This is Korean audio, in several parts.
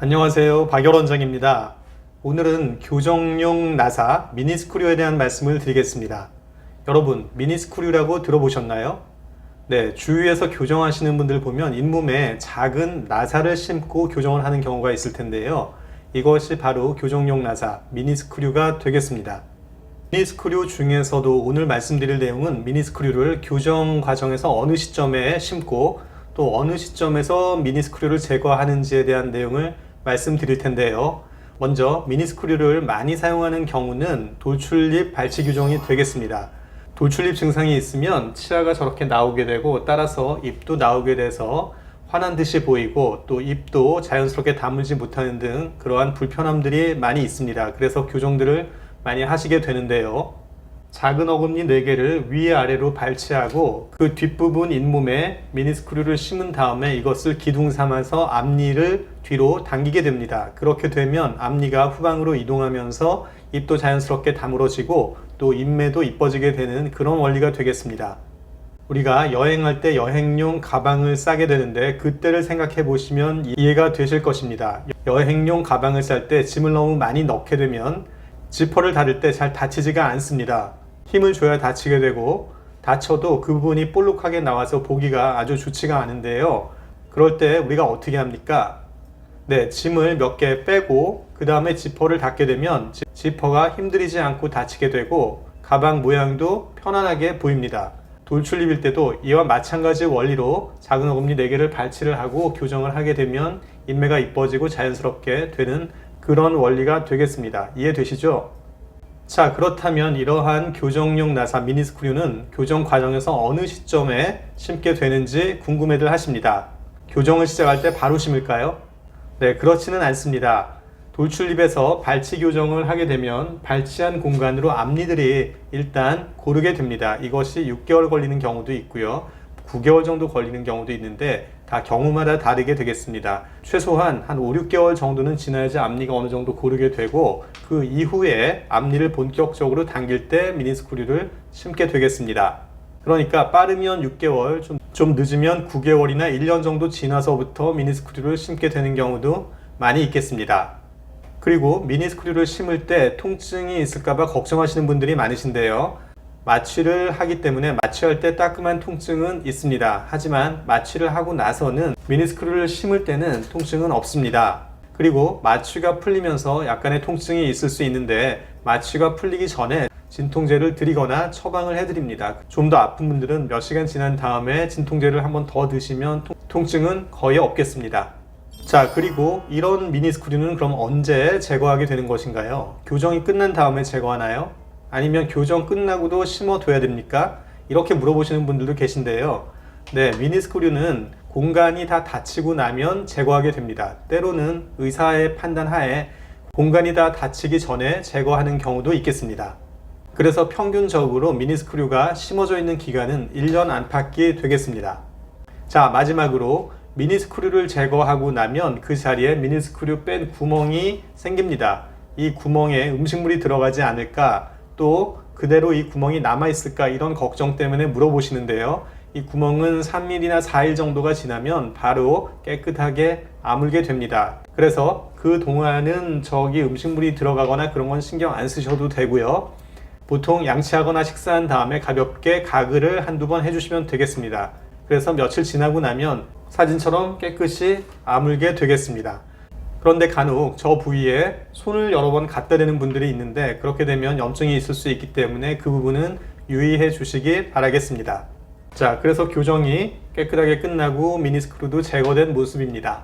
안녕하세요. 박열 원장입니다. 오늘은 교정용 나사 미니스크류에 대한 말씀을 드리겠습니다. 여러분, 미니스크류라고 들어보셨나요? 네, 주위에서 교정하시는 분들 보면 잇몸에 작은 나사를 심고 교정을 하는 경우가 있을 텐데요. 이것이 바로 교정용 나사 미니스크류가 되겠습니다. 미니스크류 중에서도 오늘 말씀드릴 내용은 미니스크류를 교정 과정에서 어느 시점에 심고 또 어느 시점에서 미니스크류를 제거하는지에 대한 내용을 말씀드릴 텐데요. 먼저 미니스크류를 많이 사용하는 경우는 돌출입 발치 교정이 되겠습니다. 돌출입 증상이 있으면 치아가 저렇게 나오게 되고 따라서 입도 나오게 돼서 화난 듯이 보이고 또 입도 자연스럽게 다물지 못하는 등 그러한 불편함들이 많이 있습니다. 그래서 교정들을 많이 하시게 되는데요. 작은 어금니 4개를 위아래로 발치하고 그 뒷부분 잇몸에 미니스크류를 심은 다음에 이것을 기둥 삼아서 앞니를 뒤로 당기게 됩니다. 그렇게 되면 앞니가 후방으로 이동하면서 입도 자연스럽게 다물어지고 또 입매도 이뻐지게 되는 그런 원리가 되겠습니다. 우리가 여행할 때 여행용 가방을 싸게 되는데 그때를 생각해 보시면 이해가 되실 것입니다. 여행용 가방을 쌀 때 짐을 너무 많이 넣게 되면 지퍼를 닫을 때 잘 닫히지가 않습니다. 힘을 줘야 닫히게 되고 닫혀도 그 부분이 볼록하게 나와서 보기가 아주 좋지가 않은데요. 그럴 때 우리가 어떻게 합니까? 네, 짐을 몇 개 빼고 그 다음에 지퍼를 닫게 되면 지퍼가 힘들이지 않고 닫히게 되고 가방 모양도 편안하게 보입니다. 돌출입일 때도 이와 마찬가지 원리로 작은 어금니 4개를 발치를 하고 교정을 하게 되면 인매가 이뻐지고 자연스럽게 되는 그런 원리가 되겠습니다. 이해되시죠? 자, 그렇다면 이러한 교정용 나사 미니스크류는 교정 과정에서 어느 시점에 심게 되는지 궁금해들 하십니다. 교정을 시작할 때 바로 심을까요? 네, 그렇지는 않습니다. 돌출입에서 발치 교정을 하게 되면 발치한 공간으로 앞니들이 일단 고르게 됩니다. 이것이 6개월 걸리는 경우도 있고요. 9개월 정도 걸리는 경우도 있는데 다 경우마다 다르게 되겠습니다. 최소한 한 5, 6개월 정도는 지나야지 앞니가 어느 정도 고르게 되고 그 이후에 앞니를 본격적으로 당길 때 미니스크류를 심게 되겠습니다. 그러니까 빠르면 6개월, 좀 늦으면 9개월이나 1년 정도 지나서부터 미니스크류를 심게 되는 경우도 많이 있겠습니다. 그리고 미니스크류를 심을 때 통증이 있을까봐 걱정하시는 분들이 많으신데요. 마취를 하기 때문에 마취할 때 따끔한 통증은 있습니다. 하지만 마취를 하고 나서는 미니스크류를 심을 때는 통증은 없습니다. 그리고 마취가 풀리면서 약간의 통증이 있을 수 있는데 마취가 풀리기 전에 진통제를 드리거나 처방을 해드립니다. 좀 더 아픈 분들은 몇 시간 지난 다음에 진통제를 한번 더 드시면 통증은 거의 없겠습니다. 자, 그리고 이런 미니스크류는 그럼 언제 제거하게 되는 것인가요? 교정이 끝난 다음에 제거하나요? 아니면 교정 끝나고도 심어둬야 됩니까? 이렇게 물어보시는 분들도 계신데요. 네, 미니스크류는 공간이 다 닫히고 나면 제거하게 됩니다. 때로는 의사의 판단 하에 공간이 다 닫히기 전에 제거하는 경우도 있겠습니다. 그래서 평균적으로 미니스크류가 심어져 있는 기간은 1년 안팎이 되겠습니다. 자, 마지막으로 미니스크류를 제거하고 나면 그 자리에 미니스크류 뺀 구멍이 생깁니다. 이 구멍에 음식물이 들어가지 않을까, 또 그대로 이 구멍이 남아있을까 이런 걱정 때문에 물어보시는데요. 이 구멍은 3일이나 4일 정도가 지나면 바로 깨끗하게 아물게 됩니다. 그래서 그 동안은 저기 음식물이 들어가거나 그런 건 신경 안 쓰셔도 되고요. 보통 양치하거나 식사한 다음에 가볍게 가글을 한두 번 해주시면 되겠습니다. 그래서 며칠 지나고 나면 사진처럼 깨끗이 아물게 되겠습니다. 그런데 간혹 저 부위에 손을 여러 번 갖다 대는 분들이 있는데 그렇게 되면 염증이 있을 수 있기 때문에 그 부분은 유의해 주시기 바라겠습니다. 자, 그래서 교정이 깨끗하게 끝나고 미니스크류도 제거된 모습입니다.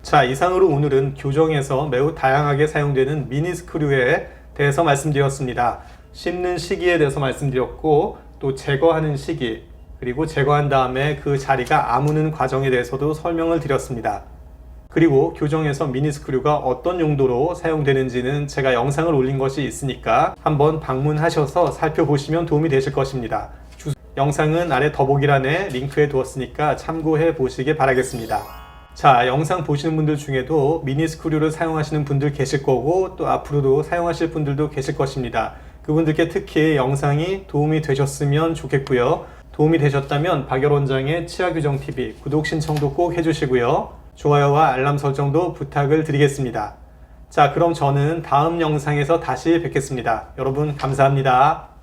자, 이상으로 오늘은 교정에서 매우 다양하게 사용되는 미니스크류에 대해서 말씀드렸습니다. 심는 시기에 대해서 말씀드렸고 또 제거하는 시기, 그리고 제거한 다음에 그 자리가 아무는 과정에 대해서도 설명을 드렸습니다. 그리고 교정에서 미니스크류가 어떤 용도로 사용되는지는 제가 영상을 올린 것이 있으니까 한번 방문하셔서 살펴보시면 도움이 되실 것입니다. 영상은 아래 더보기란에 링크해 두었으니까 참고해 보시기 바라겠습니다. 자, 영상 보시는 분들 중에도 미니스크류를 사용하시는 분들 계실 거고 또 앞으로도 사용하실 분들도 계실 것입니다. 그분들께 특히 영상이 도움이 되셨으면 좋겠고요. 도움이 되셨다면 박열 원장의 치아교정TV 구독 신청도 꼭 해주시고요. 좋아요와 알람 설정도 부탁을 드리겠습니다. 자, 그럼 저는 다음 영상에서 다시 뵙겠습니다. 여러분 감사합니다.